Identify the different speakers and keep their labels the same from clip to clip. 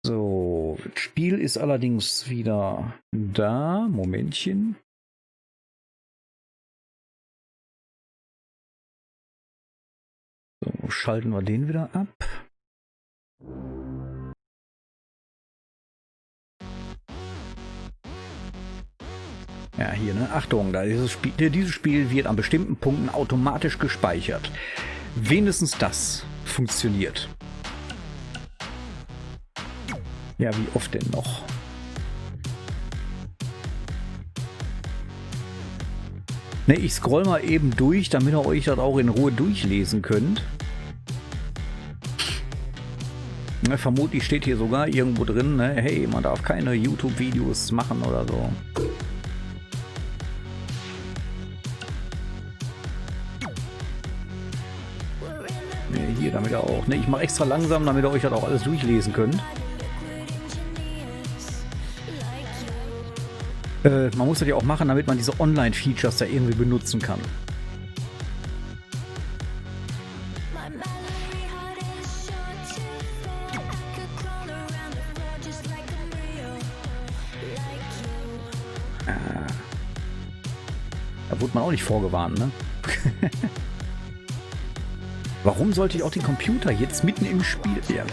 Speaker 1: So, das Spiel ist allerdings wieder da. Momentchen. So, schalten wir den wieder ab. Ja, hier, ne? Achtung, da dieses Spiel wird an bestimmten Punkten automatisch gespeichert. Wenigstens das funktioniert. Ja, wie oft denn noch? Ne, ich scroll mal eben durch, damit ihr euch das auch in Ruhe durchlesen könnt. Ne, vermutlich steht hier sogar irgendwo drin, ne, hey, man darf keine YouTube-Videos machen oder so. Ne, hier, damit ihr auch. Ne, ich mache extra langsam, damit ihr euch das auch alles durchlesen könnt. Man muss das ja auch machen, damit man diese Online-Features da irgendwie benutzen kann. Da wurde man auch nicht vorgewarnt, ne? Warum sollte ich auch den Computer jetzt mitten im Spiel werden?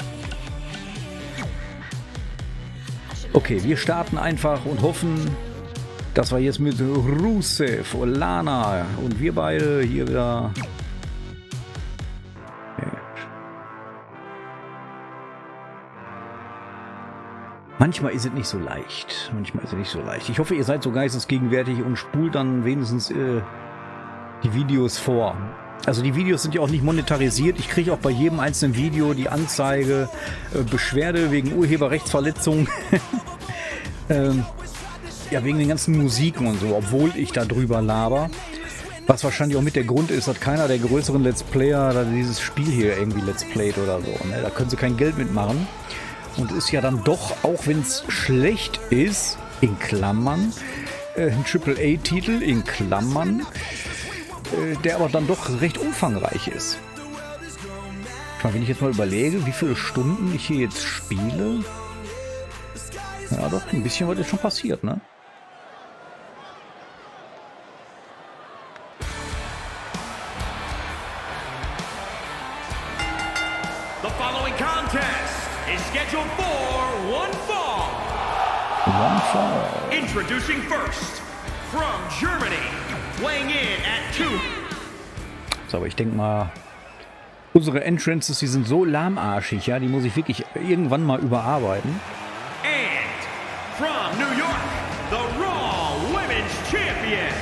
Speaker 1: Okay, wir starten einfach und hoffen, dass wir jetzt mit Rusev, Lana und wir beide hier wieder... Manchmal ist es nicht so leicht. Manchmal ist es nicht so leicht. Ich hoffe, ihr seid so geistesgegenwärtig und spult dann wenigstens die Videos vor. Also die Videos sind ja auch nicht monetarisiert. Ich kriege auch bei jedem einzelnen Video die Anzeige, Beschwerde wegen Urheberrechtsverletzung. Ja, wegen den ganzen Musiken und so, obwohl ich da drüber laber. Was wahrscheinlich auch mit der Grund ist, dass keiner der größeren Let's Player dieses Spiel hier irgendwie Let's Playt oder so. Ne? Da können sie kein Geld mitmachen. Und ist ja dann doch, auch wenn es schlecht ist, in Klammern, ein AAA-Titel, in Klammern, der aber dann doch recht umfangreich ist. Wenn ich jetzt mal überlege, wie viele Stunden ich hier jetzt spiele, ja doch, ein bisschen was ist schon passiert, ne?
Speaker 2: The following contest is scheduled for one fall.
Speaker 1: One fall.
Speaker 2: Introducing first, from Germany, weighing in at 2.
Speaker 1: So, aber ich denke mal, unsere Entrances, die sind so lahmarschig, ja, die muss ich wirklich irgendwann mal überarbeiten.
Speaker 2: And from New York, the Raw Women's Champion,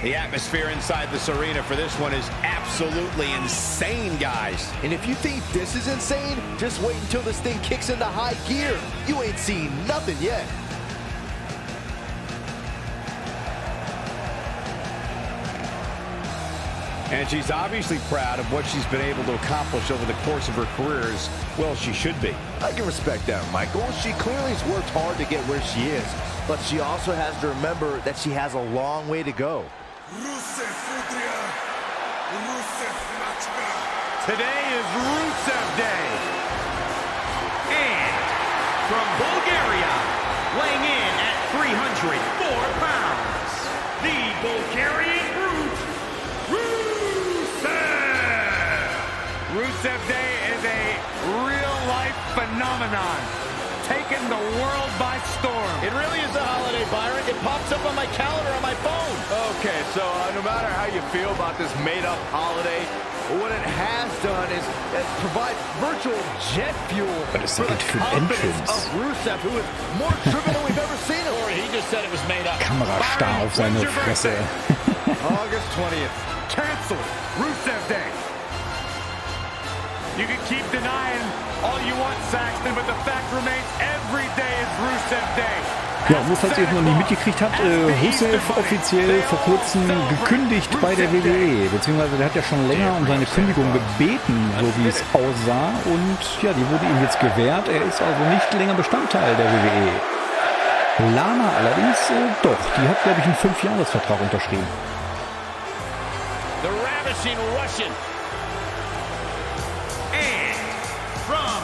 Speaker 3: The atmosphere inside this arena for this one is absolutely insane, guys.
Speaker 4: And if you think this is insane, just wait until this thing kicks into high gear. You ain't seen nothing yet.
Speaker 3: And she's obviously proud of what she's been able to accomplish over the course of her career, as well as she should be.
Speaker 4: I can respect that, Michael. She clearly has worked hard to get where she is, but she also has to remember that she has a long way to go.
Speaker 3: Today is Rusev Day.
Speaker 2: And from Bulgaria, weighing in at 304 pounds, the Bulgarian Brute, Rusev!
Speaker 3: Rusev Day is a real-life phenomenon, taking the world by storm.
Speaker 4: It really is a holiday, Byron. It pops up on my calendar on my phone.
Speaker 5: Okay, so no matter how you feel about this made-up holiday, what it has done is provide virtual jet fuel for the confidence of Rusev, who is more driven than we've ever seen him.
Speaker 4: Or he just said it was made up.
Speaker 1: Kamerastar auf seine Fresse.
Speaker 5: August 20th.
Speaker 3: Cancel Rusev Day. You can keep denying all you want, Saxton, but the fact remains every day is Rusev Day.
Speaker 1: Ja, wo es halt jetzt noch nicht mitgekriegt hat, Rusev offiziell vor kurzem gekündigt bei der WWE, beziehungsweise der hat ja schon länger um seine Kündigung gebeten, so wie es aussah, und ja, die wurde ihm jetzt gewährt, er ist also nicht länger Bestandteil der WWE. Lana allerdings doch, die hat, glaube ich, einen 5-Jahres-Vertrag unterschrieben.
Speaker 2: The ravishing Russian. And from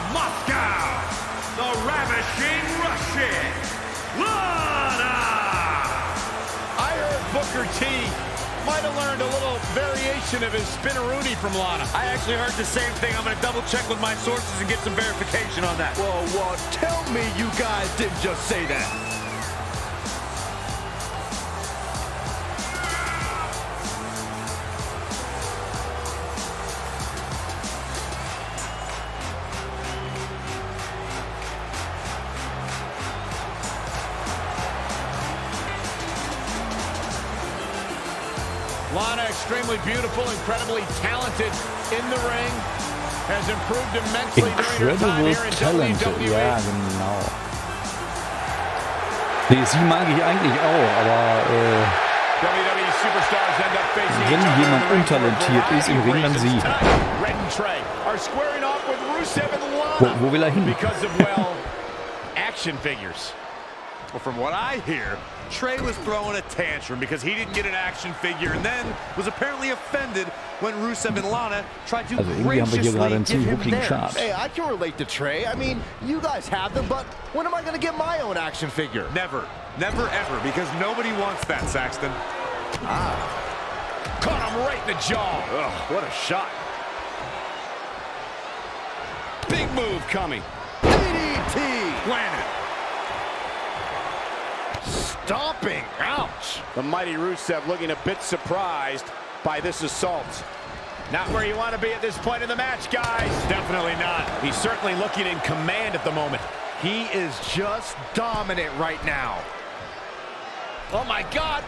Speaker 2: the ravishing Russian, Lana!
Speaker 5: I heard Booker T might have learned a little variation of his spinneroonie from Lana.
Speaker 3: I actually heard the same thing. I'm going to double check with my sources and get some verification on that.
Speaker 4: Well, tell me you guys didn't just say that.
Speaker 5: Lana, extremely beautiful, incredibly talented in the ring, has improved immensely during her time
Speaker 1: Incredible
Speaker 5: here in
Speaker 1: talented,
Speaker 5: WWE.
Speaker 1: ja genau. Nee, sie mag ich eigentlich auch, aber
Speaker 5: WWE superstars end up facing
Speaker 1: wenn
Speaker 5: each other
Speaker 1: jemand
Speaker 5: in the ring for a
Speaker 1: untalentiert ist im
Speaker 5: variety of
Speaker 1: Ring, dann
Speaker 5: reasons.
Speaker 1: sie.
Speaker 5: Tonight, Red and Trey are squaring off with Rusev and Lana
Speaker 1: Wo will er hin?
Speaker 5: because of, well, action figures.
Speaker 3: Well, from what I hear, Trey was throwing a tantrum because he didn't get an action figure and then was apparently offended when Rusev and Lana tried to
Speaker 1: Also irgendwie haben wir hier gerade einen
Speaker 4: Give
Speaker 1: ziemlich
Speaker 4: him
Speaker 1: ruckligen
Speaker 4: theirs.
Speaker 1: Chart.
Speaker 4: Hey, I can relate to Trey. I mean, you guys have them, but when am I going to get my own action figure?
Speaker 3: Never, never ever, because nobody wants that, Saxton.
Speaker 5: Caught him right in the jaw.
Speaker 3: Ugh, what a shot. Big move coming.
Speaker 4: DDT!
Speaker 5: Landed.
Speaker 4: Stomping. Ouch.
Speaker 5: The mighty Rusev looking a bit surprised by this assault. Not where you want to be at this point in the match, guys.
Speaker 3: Definitely not. He's certainly looking in command at the moment.
Speaker 4: He is just dominant right now.
Speaker 5: Oh, my God.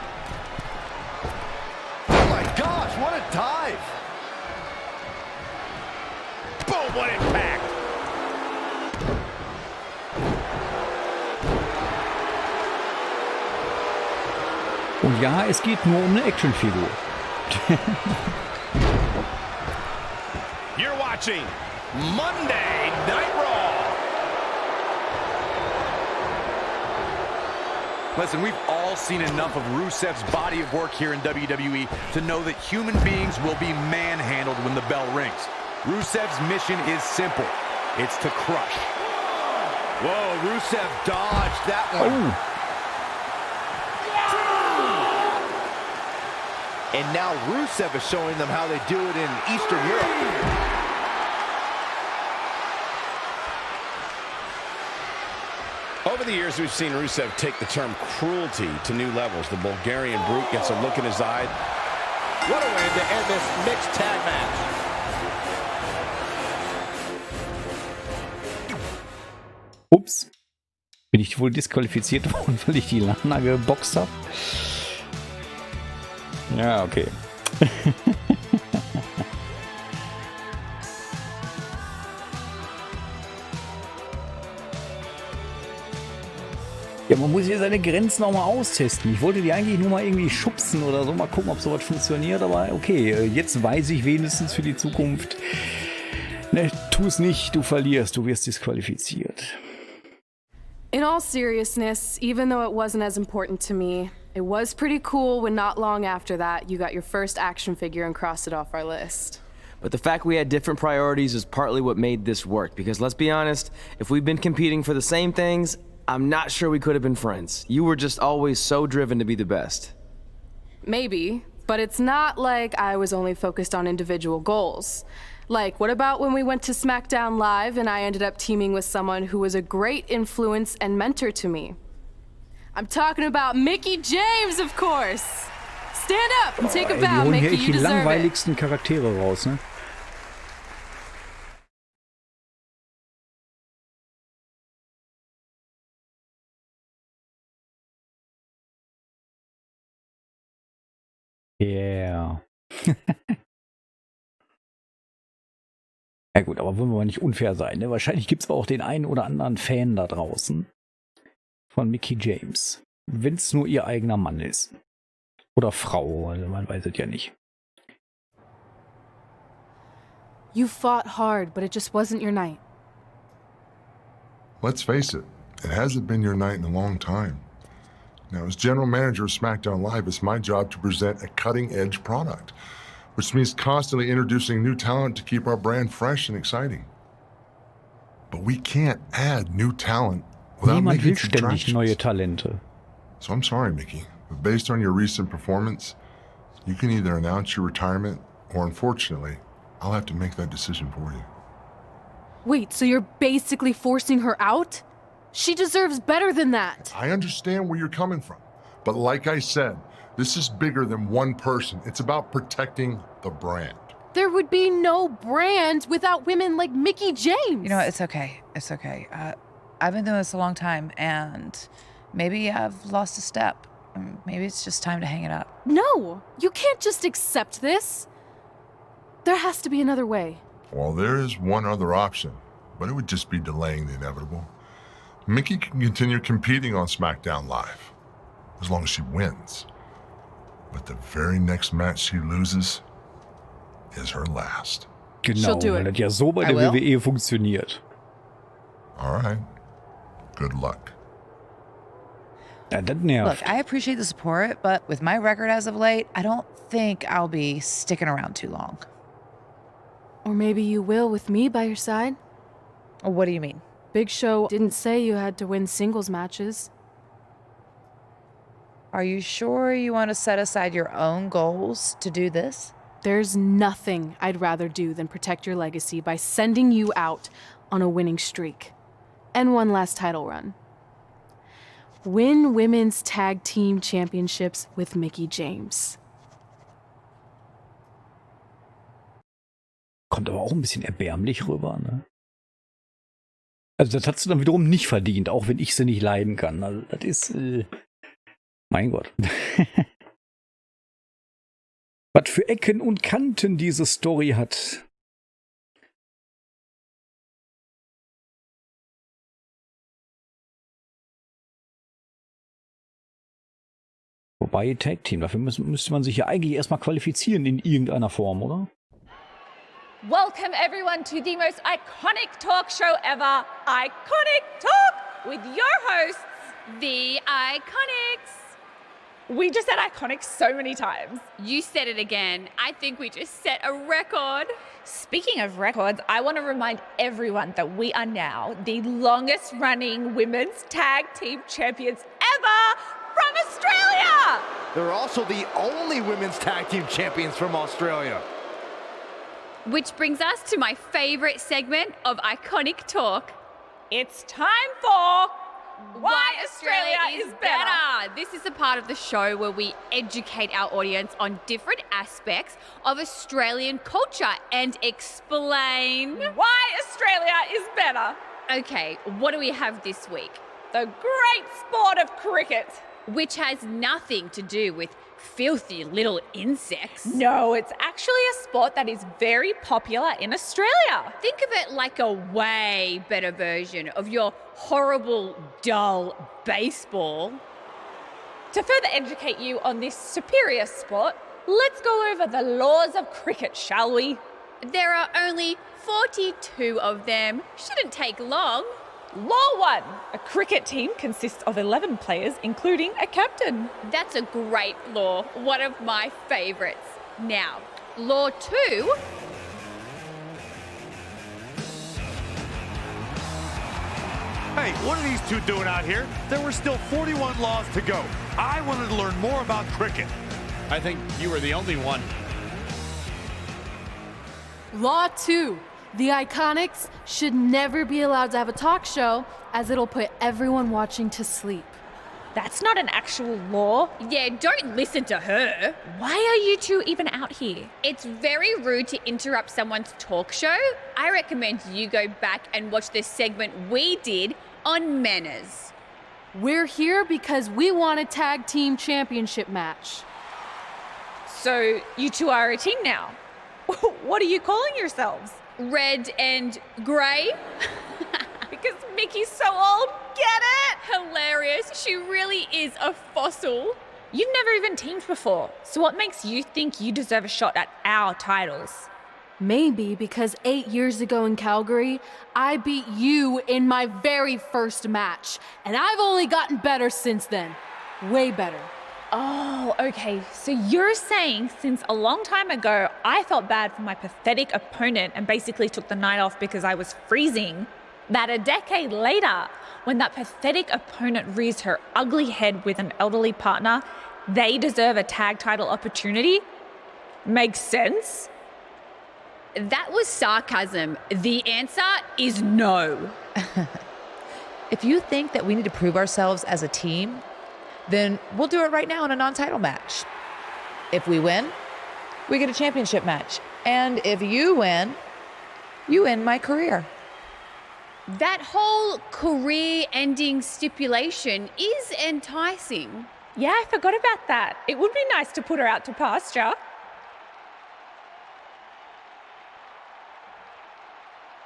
Speaker 4: Oh my gosh, what a dive.
Speaker 5: Boom, what impact.
Speaker 1: Und ja, es geht nur um eine Actionfigur.
Speaker 5: You're watching Monday Night Raw.
Speaker 3: Listen, we've all seen enough of Rusev's body of work here in WWE to know that human beings will be manhandled when the bell rings. Rusev's mission is simple. It's to crush.
Speaker 4: Whoa, Rusev dodged that one.
Speaker 1: Oh,
Speaker 4: And now Rusev is showing them how they do it in Eastern Europe.
Speaker 6: Over the years, we've seen Rusev take the term cruelty to new levels. The Bulgarian brute gets a look in his eye.
Speaker 4: What a way to end this mixed tag match.
Speaker 1: ups. Bin ich wohl disqualifiziert worden, weil ich die Lana geboxt habe? Ja, okay. Ja, man muss hier seine Grenzen auch mal austesten. Ich wollte die eigentlich nur mal irgendwie schubsen oder so, mal gucken, ob sowas funktioniert. Aber okay, jetzt weiß ich wenigstens für die Zukunft, ne, tu es nicht, du verlierst, du wirst disqualifiziert.
Speaker 7: In all seriousness, even though it wasn't as important to me, it was pretty cool when not long after that you got your first action figure and crossed it off our list.
Speaker 8: But the fact we had different priorities is partly what made this work, because let's be honest, if we'd been competing for the same things, I'm not sure we could have been friends. You were just always so driven to be the best.
Speaker 7: Maybe, but it's not like I was only focused on individual goals. Like, what about when we went to SmackDown Live and I ended up teaming with someone who was a great influence and mentor to me? I'm talking about Mickie James, of course! Stand up and take a
Speaker 1: Die
Speaker 7: bow,
Speaker 1: holen hier
Speaker 7: Mickie,
Speaker 1: echt
Speaker 7: you
Speaker 1: die
Speaker 7: deserve it.
Speaker 1: langweiligsten Charaktere raus, ne? Yeah. Ja gut, aber wollen wir mal nicht unfair sein, ne? Wahrscheinlich gibt es auch den einen oder anderen Fan da draußen von Mickie James. Wenn es nur ihr eigener Mann ist. Oder Frau, also man weiß es ja nicht.
Speaker 7: You fought hard, but it just wasn't your night.
Speaker 9: Let's face it hasn't been your night in a long time. Now, as general manager of SmackDown Live, it's my job to present a cutting-edge product, which means constantly introducing new talent to keep our brand fresh and exciting. But we can't add new talent without
Speaker 1: Niemand
Speaker 9: making
Speaker 1: will ständig neue
Speaker 9: distractions.
Speaker 1: Talente.
Speaker 9: So I'm sorry, Mickey, but based on your recent performance, you can either announce your retirement or, unfortunately, I'll have to make that decision for you.
Speaker 7: Wait, so you're basically forcing her out? She deserves better than that.
Speaker 9: I understand where you're coming from, but like I said, this is bigger than one person. It's about protecting the brand.
Speaker 7: There would be no brand without women like Mickie James.
Speaker 10: You know, it's okay. It's okay. I've been doing this a long time, and maybe I've lost a step. Maybe it's just time to hang it up.
Speaker 7: No, you can't just accept this. There has to be another way.
Speaker 9: Well, there is one other option, but it would just be delaying the inevitable. Mickie can continue competing on SmackDown Live, as long as she wins. But the very next match she loses is her last.
Speaker 1: Genau, weil das ja so bei der WWE funktioniert.
Speaker 9: All right. Good luck.
Speaker 1: Ja, das nervt.
Speaker 10: Look, I appreciate the support, but with my record as of late, I don't think I'll be sticking around too long.
Speaker 7: Or maybe you will with me by your side.
Speaker 10: What do you mean?
Speaker 7: Big Show didn't say you had to win singles matches.
Speaker 10: Are you sure you want to set aside your own goals to do this?
Speaker 7: There's nothing I'd rather do than protect your legacy by sending you out on a winning streak. And one last title run. Win Women's Tag Team Championships with Mickie James.
Speaker 1: Kommt aber auch ein bisschen erbärmlich rüber, ne? Also das hat sie dann wiederum nicht verdient, auch wenn ich sie nicht leiden kann. Also das ist, mein Gott. Was für Ecken und Kanten diese Story hat. Wobei Tag Team, dafür müsste man sich ja eigentlich erstmal qualifizieren in irgendeiner Form, oder?
Speaker 11: Welcome everyone to the most iconic talk show ever, Iconic Talk, with your hosts,
Speaker 12: The Iconics.
Speaker 11: We just said iconic so many times.
Speaker 12: You said it again. I think we just set a record.
Speaker 11: Speaking of records, I want to remind everyone that we are now the longest running women's tag team champions ever from Australia.
Speaker 4: They're also the only women's tag team champions from Australia.
Speaker 12: Which brings us to my favorite segment of Iconic Talk.
Speaker 11: It's time for Why Australia is Better.
Speaker 12: This is a part of the show where we educate our audience on different aspects of Australian culture and explain
Speaker 11: why Australia is better.
Speaker 12: Okay, what do we have this week?
Speaker 11: The great sport of cricket.
Speaker 12: Which has nothing to do with filthy little insects.
Speaker 11: No, it's actually a sport that is very popular in Australia.
Speaker 12: Think of it like a way better version of your horrible, dull baseball.
Speaker 11: To further educate you on this superior sport, let's go over the laws of cricket, shall we?
Speaker 12: There are only 42 of them. Shouldn't take long.
Speaker 11: Law 1. A cricket team consists of 11 players, including a captain.
Speaker 12: That's a great law. One of my favourites. Now, Law 2.
Speaker 2: Hey, what are these two doing out here? There were still 41 laws to go. I wanted to learn more about cricket.
Speaker 6: I think you were the only one.
Speaker 7: Law 2. The Iconics should never be allowed to have a talk show, as it'll put everyone watching to sleep.
Speaker 11: That's not an actual law.
Speaker 12: Yeah, don't listen to her.
Speaker 11: Why are you two even out here?
Speaker 12: It's very rude to interrupt someone's talk show. I recommend you go back and watch the segment we did on manners.
Speaker 7: We're here because we want a tag team championship match.
Speaker 11: So you two are a team now. What are you calling yourselves?
Speaker 12: Red and grey.
Speaker 11: Because Mickey's so old, get it?
Speaker 12: Hilarious. She really is a fossil.
Speaker 11: You've never even teamed before, so what makes you think you deserve a shot at our titles?
Speaker 7: Maybe because 8 years ago in Calgary, I beat you in my very first match, and I've only gotten better since then. Way better.
Speaker 11: Oh, okay. So you're saying since a long time ago, I felt bad for my pathetic opponent and basically took the night off because I was freezing. that a decade later, when that pathetic opponent rears her ugly head with an elderly partner, they deserve a tag title opportunity? Makes sense?
Speaker 12: That was sarcasm. The answer is no.
Speaker 10: If you think that we need to prove ourselves as a team, then we'll do it right now in a non-title match. If we win, we get a championship match. And if you win, you end my career.
Speaker 12: That whole career-ending stipulation is enticing.
Speaker 11: Yeah, I forgot about that. It would be nice to put her out to pasture.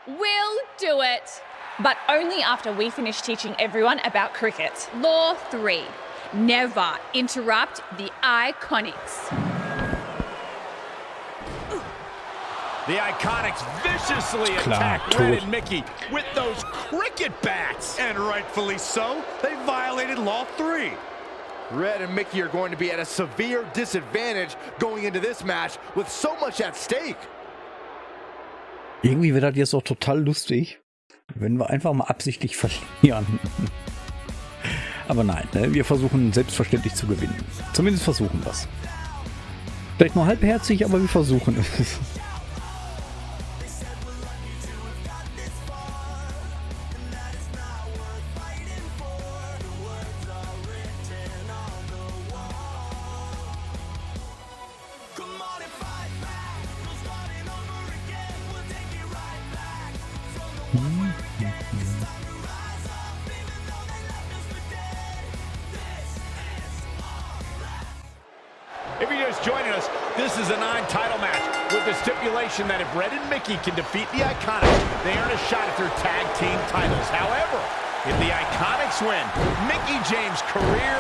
Speaker 12: We'll do it.
Speaker 11: But only after we finish teaching everyone about cricket.
Speaker 12: Law 3. Never interrupt the Iconics.
Speaker 6: The Iconics viciously attack Red and Mickey with those cricket bats.
Speaker 2: And rightfully so. They violated Law 3.
Speaker 4: Red and Mickey are going to be at a severe disadvantage going into this match with so much at stake.
Speaker 1: Irgendwie wird das jetzt auch total lustig, wenn wir einfach mal absichtlich verlieren. Aber nein, ne? Wir versuchen selbstverständlich zu gewinnen. Zumindest versuchen wir es. Vielleicht nur halbherzig, aber wir versuchen es.
Speaker 6: If you're just joining us, this is a 9-title match with the stipulation that if Red and Mickey can defeat the Iconics, they earn a shot at their tag team titles. However, if the Iconics win, Mickey James' career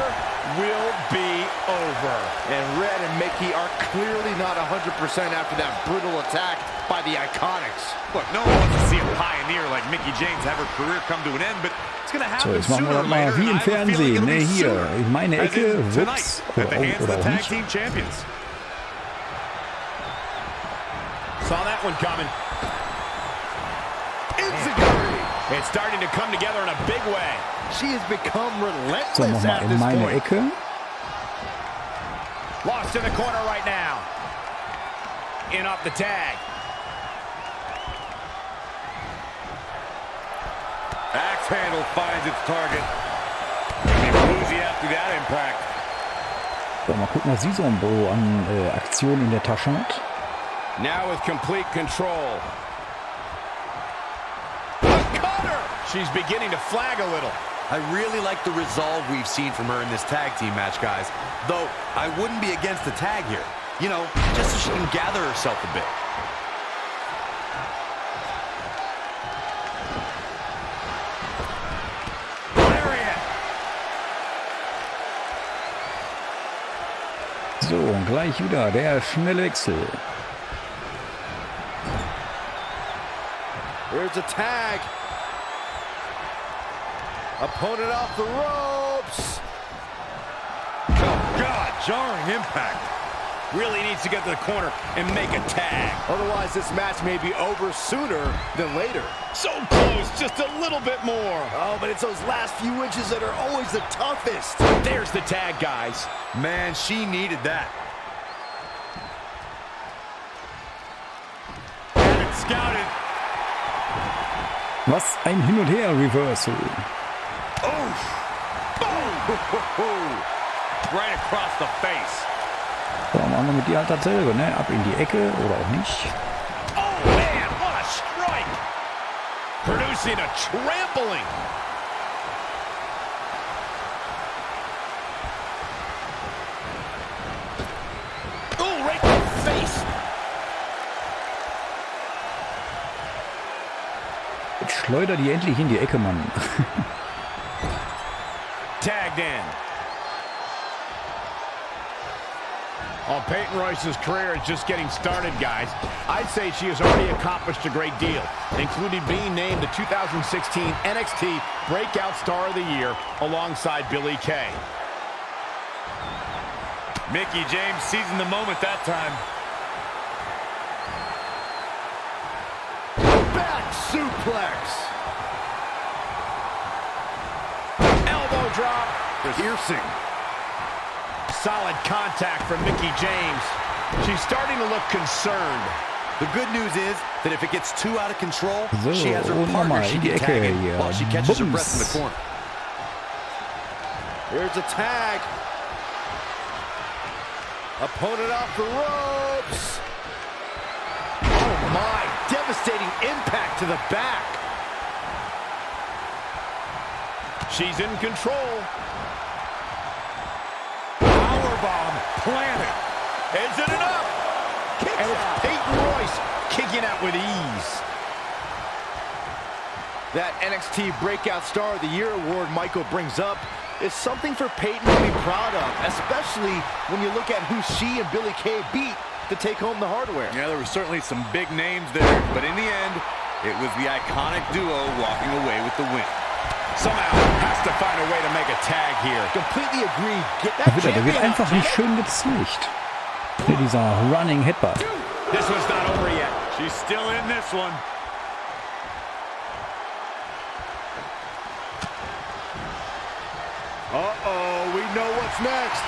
Speaker 6: will be over.
Speaker 4: And Red and Mickey are clearly not 100% after that brutal attack by the Iconics.
Speaker 2: Look, no one wants to see a pioneer like Mickey James have her career come to an end, but it's going to happen
Speaker 1: So, jetzt machen wir das mal wie im Fernsehen, ne, hier, in meine Ecke, wups, oder auch nicht.
Speaker 6: Saw that one coming. It's starting to come together in a big way.
Speaker 4: She has become relentless
Speaker 1: So, nochmal
Speaker 4: at
Speaker 1: in
Speaker 4: this
Speaker 1: meine
Speaker 4: point.
Speaker 1: Ecke.
Speaker 6: Lost in the corner right now. In off the tag.
Speaker 2: Axe handle finds its target. And bluesy after that impact.
Speaker 1: So, mal gucken, was sie so an Aktionen in der Tasche hat.
Speaker 6: Now with complete control. She's beginning to flag a little.
Speaker 3: I really like the resolve we've seen from her in this tag team match, guys. Though, I wouldn't be against the tag here. You know, just so she can gather herself a bit.
Speaker 1: So, und gleich wieder der schnelle Wechsel.
Speaker 4: There's a tag. Opponent off the ropes.
Speaker 2: Oh, God, jarring impact.
Speaker 6: Really needs to get to the corner and make a tag.
Speaker 4: Otherwise, this match may be over sooner than later.
Speaker 6: So close, just a little bit more.
Speaker 4: Oh, but it's those last few inches that are always the toughest.
Speaker 6: There's the tag, guys.
Speaker 3: Man, she needed that.
Speaker 2: Had it scouted.
Speaker 1: Was ein Hin- und Her-Reversal.
Speaker 2: Right across the face.
Speaker 1: So, machen wir mit dir halt dasselbe, ne? Ab in die Ecke oder auch nicht.
Speaker 6: Oh, man, what a strike. Producing a trampling. Oh, right in the face.
Speaker 1: Jetzt schleuder die endlich in die Ecke, Mann.
Speaker 6: Tagged in. Oh, Peyton Royce's career is just getting started, guys. I'd say she has already accomplished a great deal, including being named the 2016 NXT Breakout Star of the Year alongside Billie Kay.
Speaker 2: Mickey James seizing the moment that time.
Speaker 4: Back suplex.
Speaker 6: Piercing. Solid contact from Mickie James. She's starting to look concerned.
Speaker 3: The good news is that if it gets too out of control,
Speaker 1: So,
Speaker 3: she has her
Speaker 1: und
Speaker 3: partner
Speaker 1: nochmal
Speaker 3: she
Speaker 1: in die
Speaker 3: can
Speaker 1: Ecke
Speaker 3: tag in
Speaker 1: hier.
Speaker 3: while she catches her breath in the
Speaker 1: Bums.
Speaker 3: corner.
Speaker 4: Here's a tag. Opponent off the ropes. Oh my, devastating impact to the back.
Speaker 6: She's in control. Powerbomb planted. Is it enough? And it's Peyton Royce kicking out with ease.
Speaker 4: That NXT Breakout Star of the Year award Michael brings up is something for Peyton to be proud of, especially when you look at who she and Billie Kay beat to take home the hardware.
Speaker 3: Yeah, there were certainly some big names there, but in the end, it was the iconic duo walking away with the win.
Speaker 6: Somehow has to find a way to make a tag here.
Speaker 4: Completely agree. Get
Speaker 1: Da
Speaker 4: that
Speaker 1: wird, der wird
Speaker 4: champion
Speaker 1: einfach nicht schön gezeigt. Hier dieser Running Headbutt.
Speaker 6: This one's not over yet.
Speaker 2: She's still in this one.
Speaker 4: Uh-oh, we know what's next.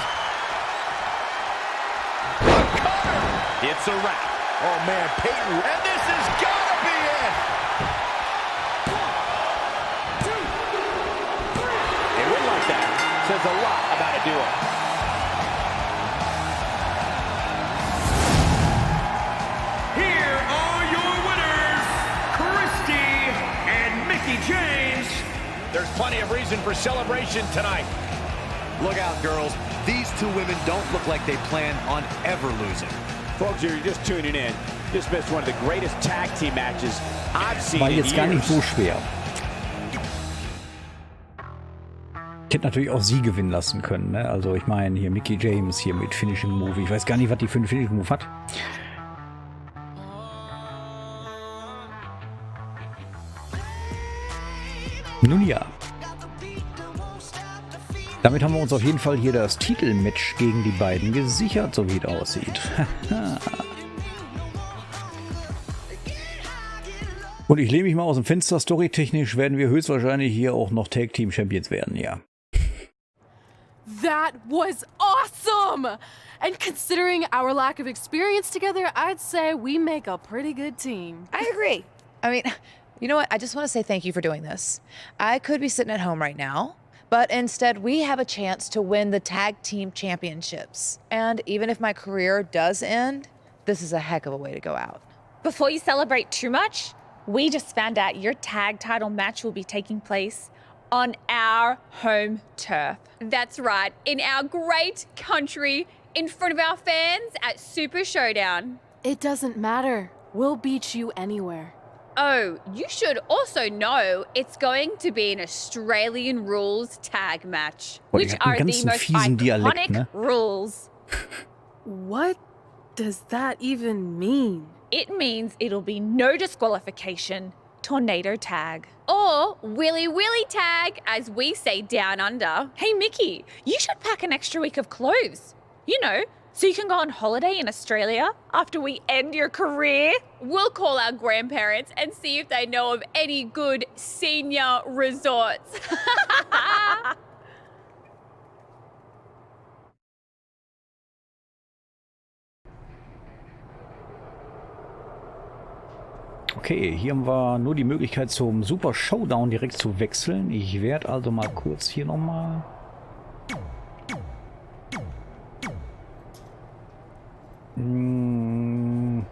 Speaker 6: It's a wrap.
Speaker 4: Oh man, Peyton, and this has gotta be it.
Speaker 6: A win like that says a lot about a duo.
Speaker 13: Here are your winners, Christy and Mickie James.
Speaker 6: There's plenty of reason for celebration tonight.
Speaker 3: Look out, girls. These two women don't look like they plan on ever losing.
Speaker 6: Folks, you're just tuning in. Just missed one of the greatest tag team matches I've seen
Speaker 1: War
Speaker 6: in
Speaker 1: jetzt gar nicht
Speaker 6: years.
Speaker 1: so schwer. Ich hätte natürlich auch sie gewinnen lassen können. Ne? Also ich meine hier Mickie James hier mit Finishing Move. Ich weiß gar nicht, was die für einen Finishing Move hat. Nun ja. Damit haben wir uns auf jeden Fall hier das Titelmatch gegen die beiden gesichert, so wie es aussieht. Und ich lehne mich mal aus dem Fenster. Storytechnisch werden wir höchstwahrscheinlich hier auch noch Tag Team Champions werden, ja.
Speaker 7: That was awesome! And considering our lack of experience together, I'd say we make a pretty good team.
Speaker 10: I agree. I mean, you know what? I just want to say thank you for doing this. I could be sitting at home right now, but instead we have a chance to win the tag team championships. And even if my career does end, this is a heck of a way to go out.
Speaker 11: Before you celebrate too much, we just found out your tag title match will be taking place on our home turf.
Speaker 12: That's right, in our great country, in front of our fans at Super Showdown.
Speaker 7: It doesn't matter. We'll beat you anywhere.
Speaker 12: Oh, you should also know it's going to be an Australian rules tag match,
Speaker 1: Oh, die
Speaker 12: which
Speaker 1: hat einen
Speaker 12: are the
Speaker 1: ganzen
Speaker 12: most
Speaker 1: fiesen Dialekt,
Speaker 12: iconic
Speaker 1: ne?
Speaker 12: rules.
Speaker 7: What does that even mean?
Speaker 11: It means it'll be no disqualification, tornado tag.
Speaker 12: Or Willy Willy tag, as we say down under.
Speaker 11: Hey, Mickie, you should pack an extra week of clothes. You know, so you can go on holiday in Australia after we end your career.
Speaker 12: We'll call our grandparents and see if they know of any good senior resorts.
Speaker 1: Okay, hier haben wir nur die Möglichkeit zum Super Showdown direkt zu wechseln. Ich werde also mal kurz hier nochmal... Hm.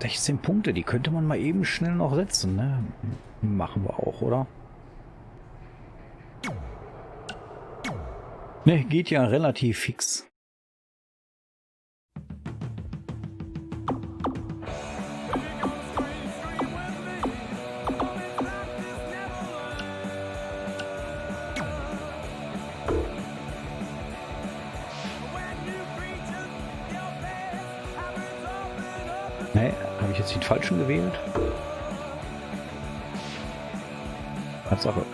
Speaker 1: 16 Punkte, die könnte man mal eben schnell noch setzen, ne? Machen wir auch, oder? Ne, geht ja relativ fix. Ne, habe ich jetzt den falschen gewählt? Tatsache.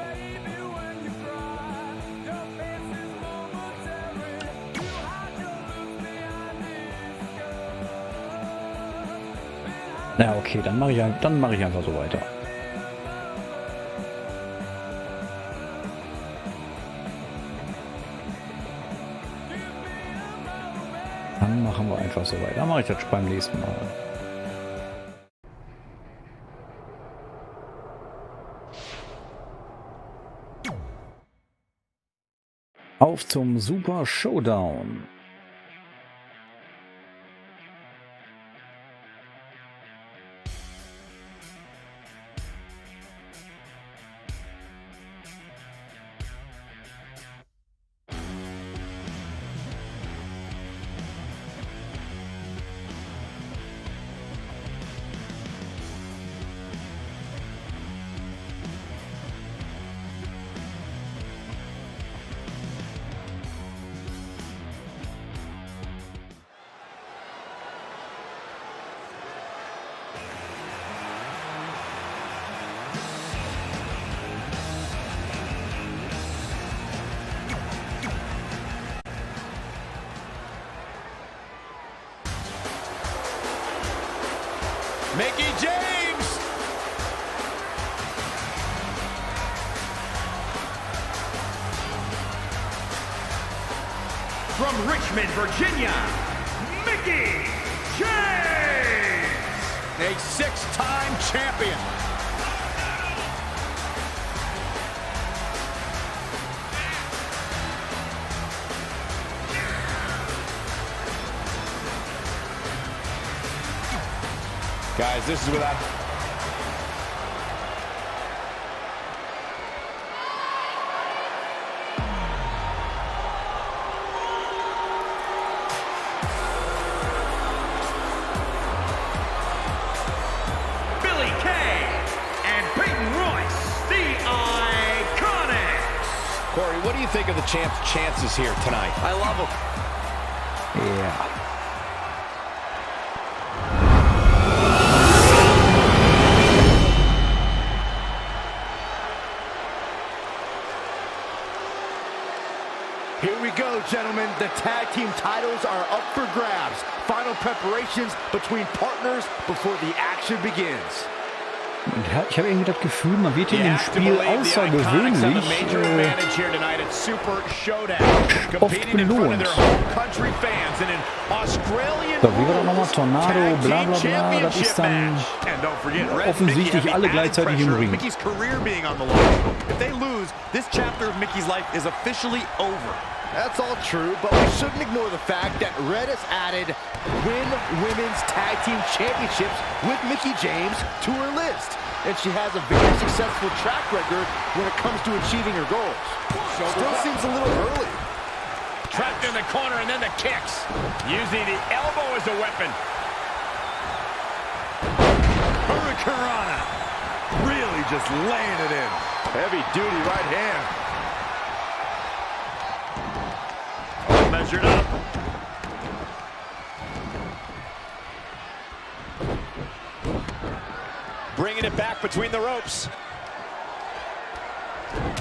Speaker 1: Na okay, dann mache ich einfach so weiter. Dann machen wir einfach so weiter. Dann mache ich das beim nächsten Mal. Auf zum Super Showdown.
Speaker 6: Mickie James!
Speaker 13: From Richmond, Virginia, Mickie James!
Speaker 6: A six-time champion. Guys, this is without...
Speaker 13: Billie Kay and Peyton Royce, the Iconics!
Speaker 5: Corey, what do you think of the champ's chances here tonight?
Speaker 8: I love them.
Speaker 1: Yeah.
Speaker 4: Here we go, gentlemen. The tag team titles are up for grabs. Final preparations between partners before the action begins.
Speaker 1: Und ich habe irgendwie das Gefühl, man wird in dem Spiel außergewöhnlich oft belohnt. So, wie war das nochmal? Tornado, bla bla bla, das ist dann offensichtlich alle gleichzeitig im Ring.
Speaker 3: Mickie's career being on the line. If they lose, this chapter of Mickie's life is officially over.
Speaker 4: That's all true, but we shouldn't ignore the fact that Red has added Women's Tag Team Championships with Mickie James to her list. And she has a very successful track record when it comes to achieving her goals. Still seems a little early.
Speaker 6: Trapped in the corner and then the kicks. Using the elbow as a weapon.
Speaker 2: Hurricanrana. Really just laying it in. Heavy duty right hand. All measured up.
Speaker 6: Bringing it back between the ropes.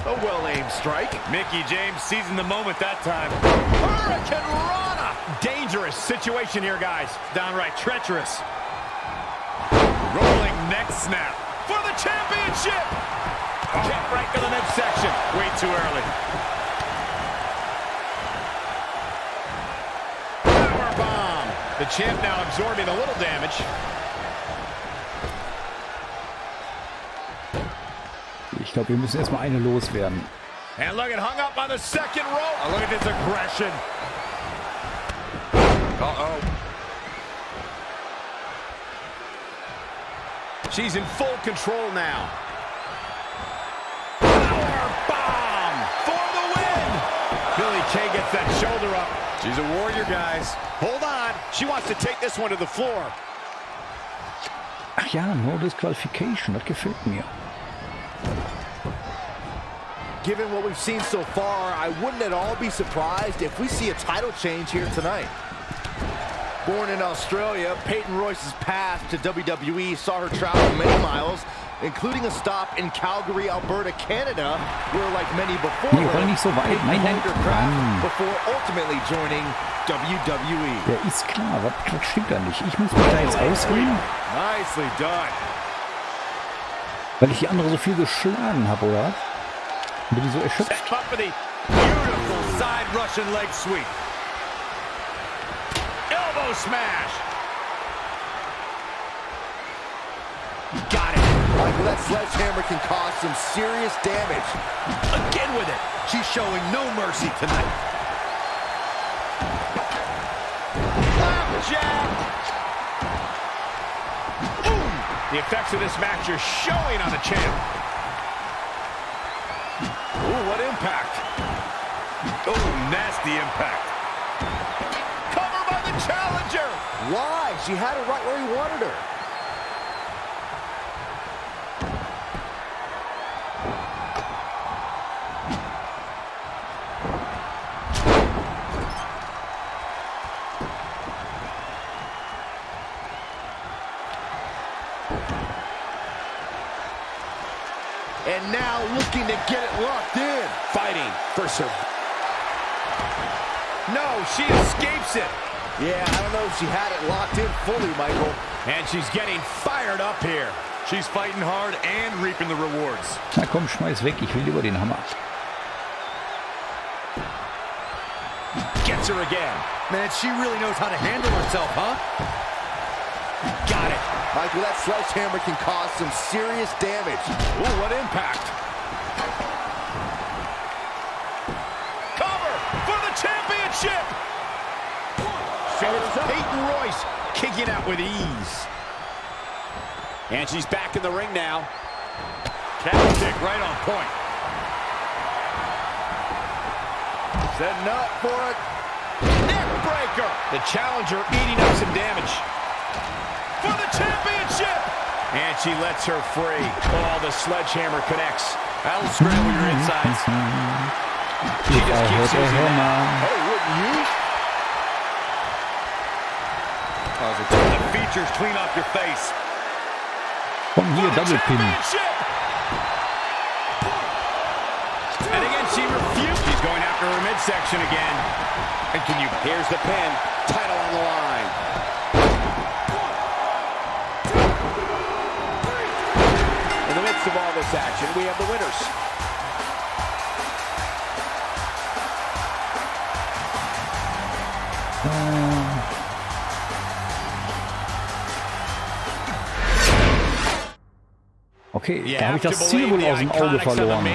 Speaker 4: A well-aimed strike.
Speaker 3: Mickie James seizing the moment that time.
Speaker 6: Hurricanrana! Dangerous situation here, guys.
Speaker 3: Downright treacherous. Rolling neck snap for the championship.
Speaker 6: Kick right to the midsection.
Speaker 3: Way too early.
Speaker 6: Power bomb. The champ now absorbing a little damage.
Speaker 1: Ich glaube, wir müssen erstmal eine loswerden.
Speaker 6: And look at hung up on the second rope.
Speaker 3: Oh, look at this aggression. Uh-oh.
Speaker 6: She's in full control now. Power bomb for the win. Billie Kay gets that shoulder up.
Speaker 3: She's a warrior, guys.
Speaker 6: Hold on. She wants to take this one to the floor.
Speaker 1: Ach ja, no disqualification, das gefällt mir.
Speaker 4: Given what we've seen so far, I wouldn't at all be surprised if we see a title change here tonight. Born in Australia, Peyton Royce's path to WWE saw her travel many miles including a stop in Calgary, Alberta, Canada, where, like many before
Speaker 1: Nee, roll nicht so weit. Nein, nein. Mann.
Speaker 4: before ultimately joining WWE.
Speaker 1: Ja, ist klar. Was stimmt da nicht? Ich muss mich da jetzt ausreden,
Speaker 5: Nicely done.
Speaker 1: weil ich die andere so viel geschlagen habe, oder? Bin ich so erschöpft?
Speaker 3: Set up for the beautiful side Russian leg sweep. Elbow smash.
Speaker 4: Got it. Michael, that sledgehammer can cause some serious damage.
Speaker 3: Again with it. She's showing no mercy tonight.
Speaker 6: Jab. Boom. The effects of this match are showing on the champ.
Speaker 3: Ooh, what impact. Oh, nasty impact.
Speaker 6: Cover by the challenger.
Speaker 4: Why? She had it right where he wanted her. And now looking to get it locked in.
Speaker 6: Fighting for survival. No, she escapes it.
Speaker 4: Yeah, I don't know if she had it locked in fully, Michael.
Speaker 6: And she's getting fired up here.
Speaker 3: She's fighting hard and reaping the rewards.
Speaker 1: Na komm, schmeiß weg. Ich will lieber den Hammer.
Speaker 6: Gets her again.
Speaker 3: Man, she really knows how to handle herself, huh?
Speaker 6: Got it.
Speaker 4: Michael, that sledgehammer can cause some serious damage.
Speaker 6: Ooh, what impact. Cover for the championship. And it's Peyton Royce kicking out with ease. And she's back in the ring now.
Speaker 3: Calf kick right on point.
Speaker 4: Setting up for it.
Speaker 6: Neck breaker. The challenger eating up some damage. For the championship. And she lets her free. Oh, the sledgehammer connects.
Speaker 3: That'll scramble your insides.
Speaker 6: She just keeps using that.
Speaker 4: Hey, wouldn't you?
Speaker 3: The features clean off your face.
Speaker 1: Komm hier, Double Pin.
Speaker 6: And again, she refused. She's going after her midsection again. And here's the pin. Title on the line. In the midst of all this action, we have the winners.
Speaker 1: Okay, da habe ich das Ziel wohl aus dem Auge verloren.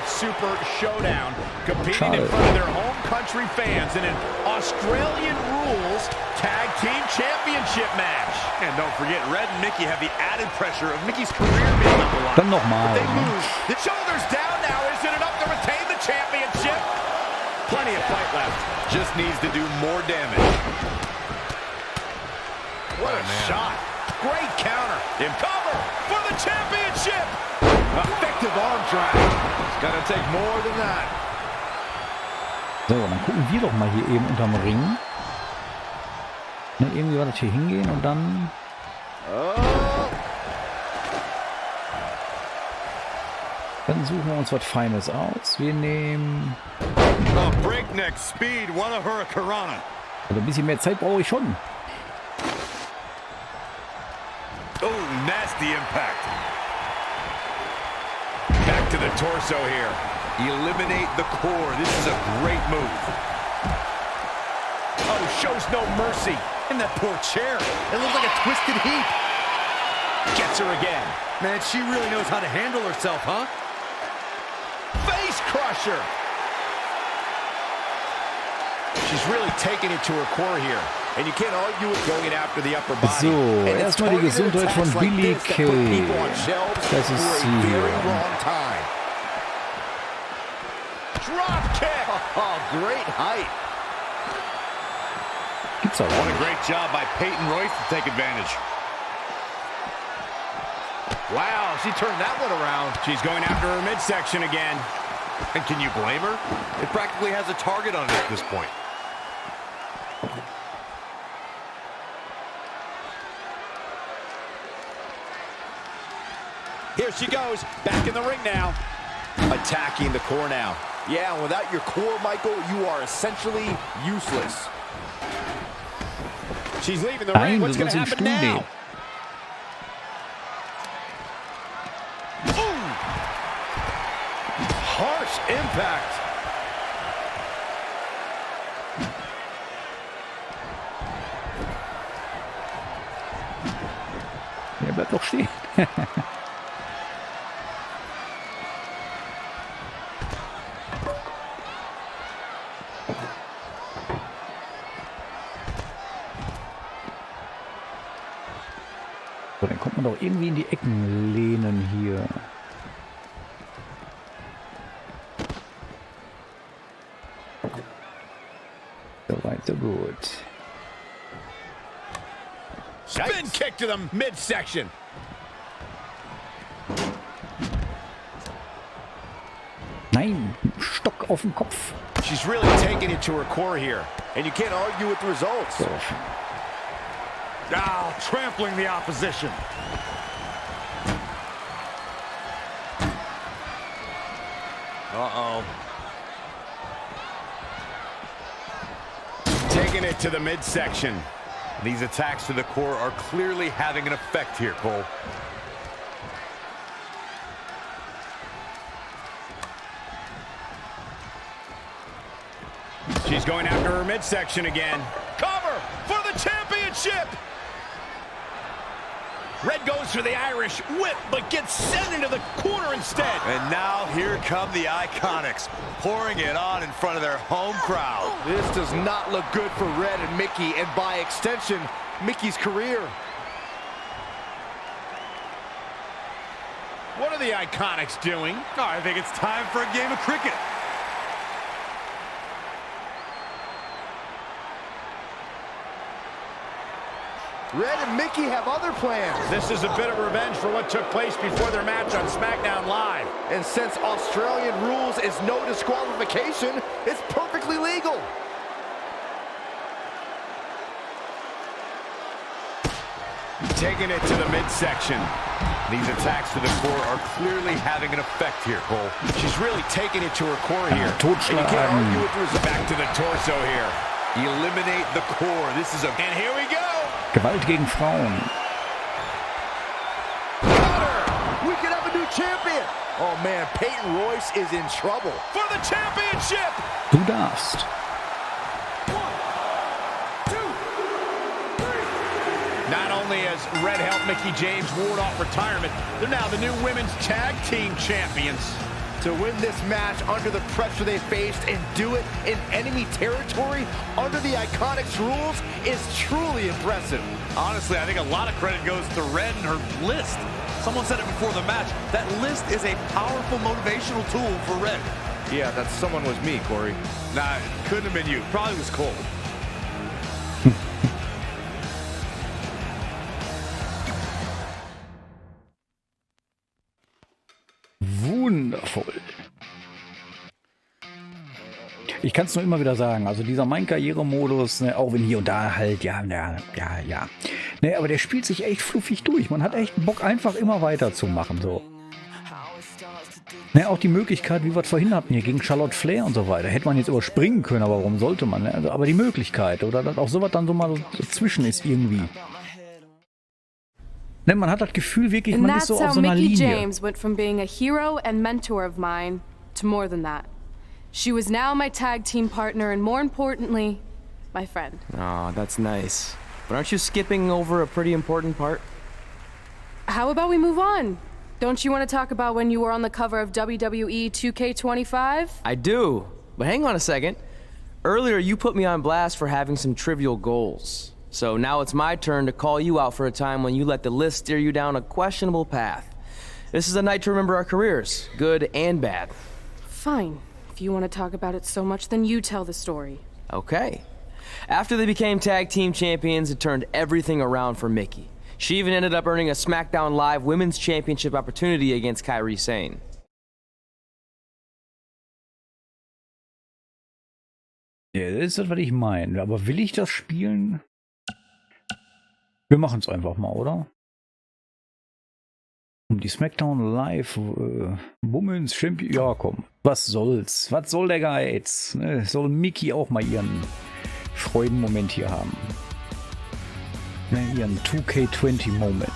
Speaker 6: Super Showdown, competing
Speaker 1: Schade.
Speaker 6: in front of their home country fans in an Australian Rules Tag Team Championship match.
Speaker 3: And don't forget, Red and Mickey have the added pressure of Mickey's career being on the line.
Speaker 1: Dann nochmal.
Speaker 6: They lose. The shoulders down now. Is it enough to retain the championship? Plenty of fight left.
Speaker 3: Just needs to do more damage.
Speaker 6: What a shot. Great counter. Cover for the championship. Effective arm drag. It's gonna take more than that.
Speaker 1: So, dann gucken wir doch mal hier eben unterm Ring. Ne, irgendwie war das hier hingehen und dann... Dann suchen wir uns was Feines aus. Wir nehmen...
Speaker 3: Oh, breakneck speed, one of her Karana.
Speaker 1: Also ein bisschen mehr Zeit brauche ich schon.
Speaker 3: Oh, nasty impact.
Speaker 6: Back to the torso here.
Speaker 3: Eliminate the core. This is a great move.
Speaker 6: Oh, shows no mercy.
Speaker 3: And that poor chair.
Speaker 4: It looks like a twisted heap.
Speaker 6: Gets her again.
Speaker 3: Man, she really knows how to handle herself, huh?
Speaker 6: Face crusher. She's really taking it to her core here. And you can't argue with going after the upper body.
Speaker 1: So, erstmal die Gesundheit von Billy Kay. Das ist sie.
Speaker 6: Drop kick.
Speaker 4: Oh, great height.
Speaker 1: Gibt's auch.
Speaker 3: What a great job by Peyton Royce to take advantage.
Speaker 6: Wow, she turned that one around. She's going after her midsection again.
Speaker 3: And can you blame her? It practically has a target on it at this point.
Speaker 6: Here she goes, back in the ring now. Attacking the core now.
Speaker 4: Yeah, without your core, Michael, you are essentially useless.
Speaker 6: She's leaving the ring. What's going to happen now? Ooh.
Speaker 4: Harsh impact.
Speaker 1: Er bleibt doch stehen. So, dann kommt man doch irgendwie in die Ecken lehnen hier. So weit, so gut.
Speaker 6: Spin kick to the midsection.
Speaker 1: Nein, Stock auf den Kopf.
Speaker 6: She's really taking it to her core here.
Speaker 4: And you can't argue with the results.
Speaker 1: So.
Speaker 2: Now trampling the opposition.
Speaker 6: Uh-oh. Taking it to the midsection.
Speaker 3: These attacks to the core are clearly having an effect here, Cole.
Speaker 6: She's going after her midsection again. Cover for the championship! Red goes for the Irish whip, but gets sent into the corner instead.
Speaker 3: And now here come the Iconics, pouring it on in front of their home crowd.
Speaker 4: This does not look good for Red and Mickey, and by extension, Mickey's career.
Speaker 6: What are the Iconics doing?
Speaker 2: Oh, I think it's time for a game of cricket.
Speaker 4: Red and Mickey have other plans.
Speaker 6: This is a bit of revenge for what took place before their match on SmackDown Live.
Speaker 4: And since Australian rules is no disqualification, it's perfectly legal.
Speaker 6: Taking it to the midsection.
Speaker 3: These attacks to the core are clearly having an effect here, Cole.
Speaker 6: She's really taking it to her core here.
Speaker 1: Totschlagen.
Speaker 6: And you can't argue with the result. Back to the torso here.
Speaker 3: Eliminate the core. This is a...
Speaker 6: And here we go.
Speaker 1: Gewalt gegen Frauen.
Speaker 4: We could have a new champion. Oh man, Peyton Royce is in trouble.
Speaker 6: For the championship.
Speaker 1: Du darfst.
Speaker 6: 1, 2, 3. Not only has Red helped Mickey James ward off retirement, they're now the new women's tag team champions.
Speaker 4: To win this match under the pressure they faced and do it in enemy territory under the Iconics rules is truly impressive.
Speaker 3: Honestly, I think a lot of credit goes to Red and her list. Someone said it before the match. That list is a powerful motivational tool for Red.
Speaker 4: Yeah, that someone was me, Corey.
Speaker 3: Nah, it couldn't have been you. Probably was Cole.
Speaker 1: Wundervoll. Ich kann es nur immer wieder sagen, also dieser Mein Karriere-Modus, ne, auch wenn hier und da halt, ja. Ne, aber der spielt sich echt fluffig durch. Man hat echt Bock, einfach immer weiterzumachen, so. Ne, auch die Möglichkeit, wie wir es vorhin hatten, hier gegen Charlotte Flair und so weiter, hätte man jetzt überspringen können, aber warum sollte man? Ne? Also, aber die Möglichkeit, oder dass auch sowas dann so mal dazwischen ist irgendwie. Ne, man hat das Gefühl wirklich, man ist so auf so einer
Speaker 7: Mickey
Speaker 1: Linie.
Speaker 7: James went from being a hero and mentor of mine to more than that. She was now my tag team partner and more importantly, my friend.
Speaker 8: Oh, that's nice. But aren't you skipping over a pretty important part?
Speaker 7: How about we move on? Don't you want to talk about when you were on the cover of WWE 2K25?
Speaker 8: I do. But hang on a second. Earlier, you put me on blast for having some trivial goals. So now it's my turn to call you out for a time when you let the list steer you down a questionable path. This is a night to remember our careers, good and bad.
Speaker 7: Fine. If you want to talk about it so much, then you tell the story.
Speaker 8: Okay. After they became tag team champions, it turned everything around for Mickey. She even ended up earning a SmackDown Live Women's Championship opportunity against Kairi Sane.
Speaker 1: Ja, das ist das, was ich meine. Aber will ich das spielen? Wir machen es einfach mal, oder? Um die SmackDown Live Women's Champion. Ja, komm. Was soll's? Was soll der Geiz? Ne? Soll Mickey auch mal ihren Freudenmoment hier haben? Ne, ihren 2K20 Moment.